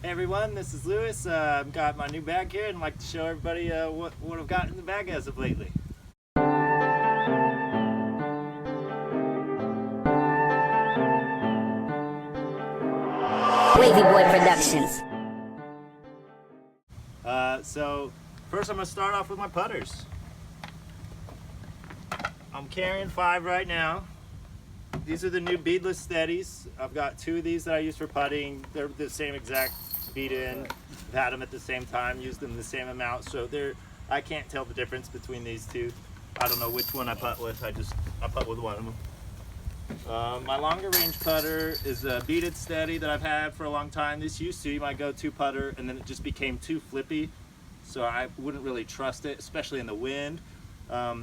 Hey everyone, this is Lewis. I've got my new bag here and I'd like to show everybody what I've got in the bag as of lately. Wavy Boy Productions. So first I'm going to start off with my putters. I'm carrying 5 right now. These are the new beadless steadies. I've got 2 of these that I use for putting. They're the same exact bead in. I've had them at the same time, used them the same amount, so I can't tell the difference between these 2. I don't know which one I putt with. I putt with one of them. My longer range putter is a beaded steady that I've had for a long time. This used to be my go-to putter, and then it just became too flippy, so I wouldn't really trust it, especially in the wind. I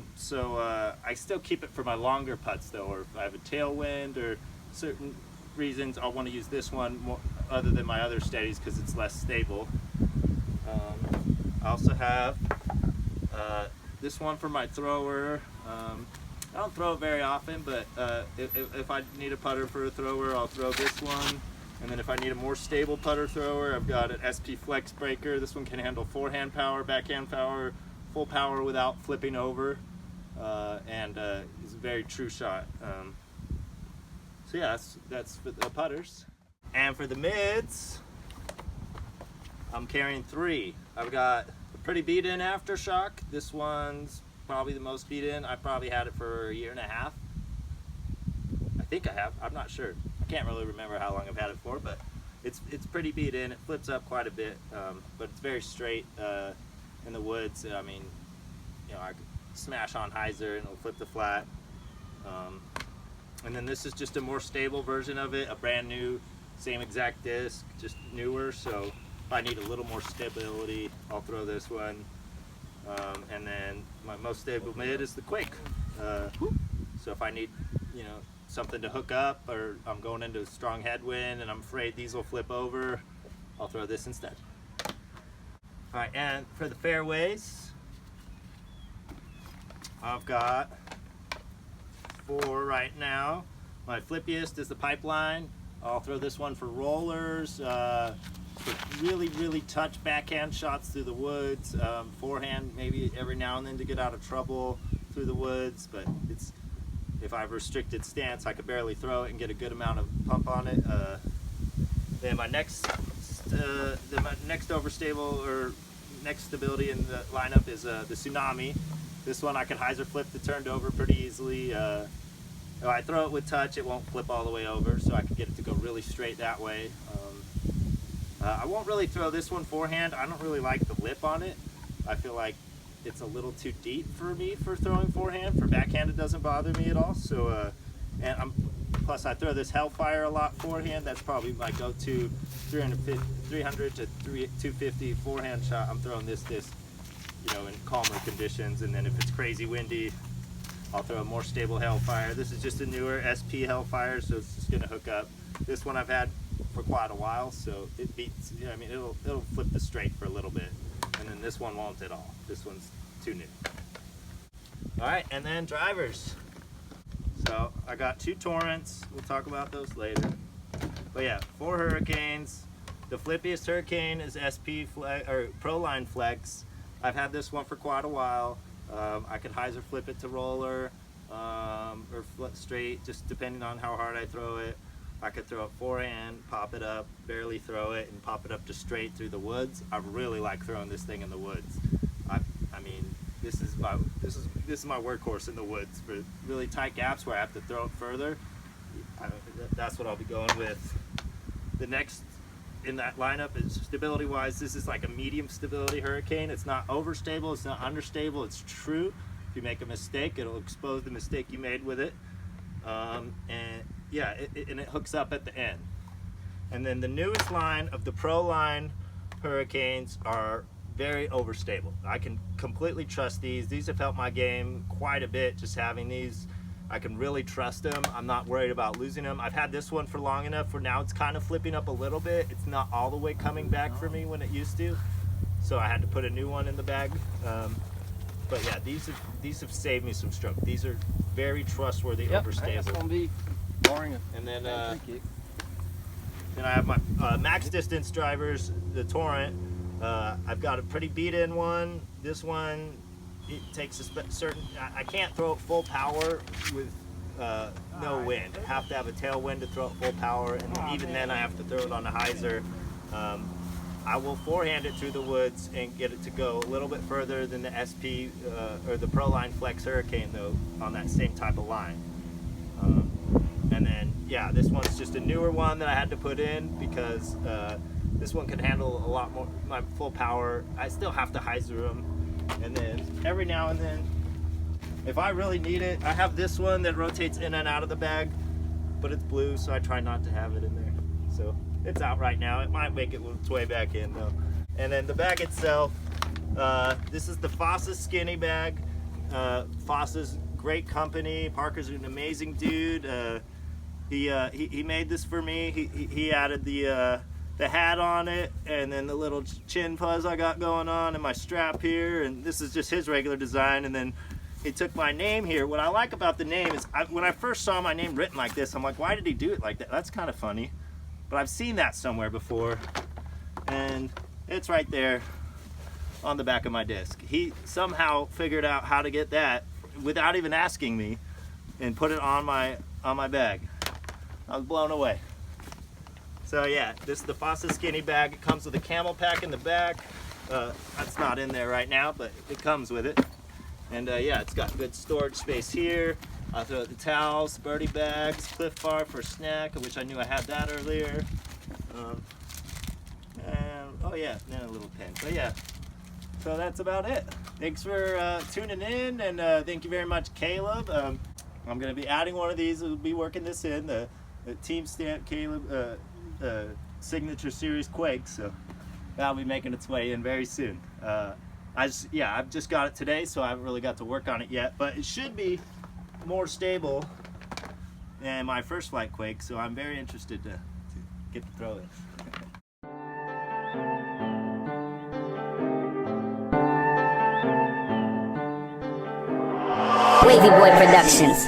still keep it for my longer putts though, or if I have a tailwind or certain reasons I'll want to use this one more other than my other steadies because it's less stable. I also have this one for my thrower. I don't throw it very often, but if I need a putter for a thrower, I'll throw this one. And then if I need a more stable putter thrower, I've got an SP Flex Breaker. This one can handle forehand power, backhand power, full power without flipping over, and is a very true shot. So yeah, that's for the putters. And for the mids, I'm carrying 3. I've got a pretty beat-in Aftershock. This one's probably the most beat-in. I probably had it for 1.5 years. I think I have. I'm not sure. I can't really remember how long I've had it for, but it's pretty beat-in. It flips up quite a bit, but it's very straight. In the woods, I mean, you know, I could smash on hyzer and it'll flip the flat. And then this is just a more stable version of it, a brand new, same exact disc, just newer. So if I need a little more stability, I'll throw this one. And then my most stable mid is the Quake. So if I need, you know, something to hook up, or I'm going into a strong headwind and I'm afraid these will flip over, I'll throw this instead. Alright, and for the fairways, I've got 4 right now. My flippiest is the Pipeline. I'll throw this one for rollers, for really touch backhand shots through the woods, forehand maybe every now and then to get out of trouble through the woods, but if I have a restricted stance, I could barely throw it and get a good amount of pump on it. Then my next overstable or next stability in the lineup is the Tsunami. This one I can hyzer flip the turned over pretty easily. If I throw it with touch, it won't flip all the way over, so I can get it to go really straight that way. I won't really throw this one forehand. I don't really like the lip on it. I feel like it's a little too deep for me for throwing forehand. For backhand, it doesn't bother me at all. So, plus I throw this Hellfire a lot forehand. That's probably my go-to 300 to 250 forehand shot. I'm throwing this, you know, in calmer conditions. And then if it's crazy windy, I'll throw a more stable Hellfire. This is just a newer SP Hellfire, so it's just gonna hook up. This one I've had for quite a while, so it beats. I mean, it'll flip the straight for a little bit, and then this one won't at all. This one's too new. All right, and then drivers. So I got 2 Torrents. We'll talk about those later. But yeah, 4 Hurricanes. The flippiest Hurricane is SP Flex, or Pro Line Flex. I've had this one for quite a while. I could hyzer flip it to roller, or flip straight, just depending on how hard I throw it. I could throw it forehand, pop it up, barely throw it, and pop it up to straight through the woods. I really like throwing this thing in the woods. I mean, this is my workhorse in the woods for really tight gaps where I have to throw it further. That's what I'll be going with. The next in that lineup is stability-wise. This is like a medium stability Hurricane. It's not overstable. It's not understable. It's true. If you make a mistake, it'll expose the mistake you made with it. And yeah, and it hooks up at the end. And then the newest line of the Pro Line Hurricanes are very overstable. I can completely trust these. These have helped my game quite a bit, just having these. I can really trust them. I'm not worried about losing them. I've had this one for long enough where now it's kind of flipping up a little bit. It's not all the way coming back for me when it used to. So I had to put a new one in the bag. But yeah, these have saved me some stroke. These are very trustworthy, overstable. That's gonna be boring. And then And I have my max distance drivers, the Torrent. I've got a pretty beat-in one. This one, it takes a certain, I can't throw it full power with no wind. I have to have a tailwind to throw it full power, and even then I have to throw it on a hyzer. I will forehand it through the woods and get it to go a little bit further than the SP or the Proline Flex Hurricane, though, on that same type of line. And then, yeah, this one's just a newer one that I had to put in because this one can handle a lot more, my full power. I still have to hyzer them. And then every now and then, if I really need it, I have this one that rotates in and out of the bag, but it's blue, so I try not to have it in there. So it's out right now. It might make its way back in though. And then the bag itself, this is the Fossa skinny bag. Fossa's great company. Parker's an amazing dude. He made this for me. He added the hat on it, and then the little chin fuzz I got going on, and my strap here, and this is just his regular design. And then he took my name here. What I like about the name is when I first saw my name written like this, I'm like, why did he do it like that? That's kind of funny. But I've seen that somewhere before, and it's right there on the back of my disc. He somehow figured out how to get that without even asking me and put it on my bag. I was blown away. So yeah, this is the Fossa skinny bag. It comes with a camel pack in the back. That's not in there right now, but it comes with it. And yeah, it's got good storage space here. I throw out the towels, birdie bags, Cliff Bar for a snack, which I knew I had that earlier. And oh yeah, then a little pen. But yeah, so that's about it. Thanks for tuning in, and thank you very much, Caleb. I'm going to be adding one of these. We'll be working this in the Team Stamp Caleb Signature Series Quake. So that'll be making its way in very soon. I've just got it today, so I haven't really got to work on it yet, but it should be more stable than my first flight Quake, so I'm very interested to get to throw it. Wavy Boy Productions.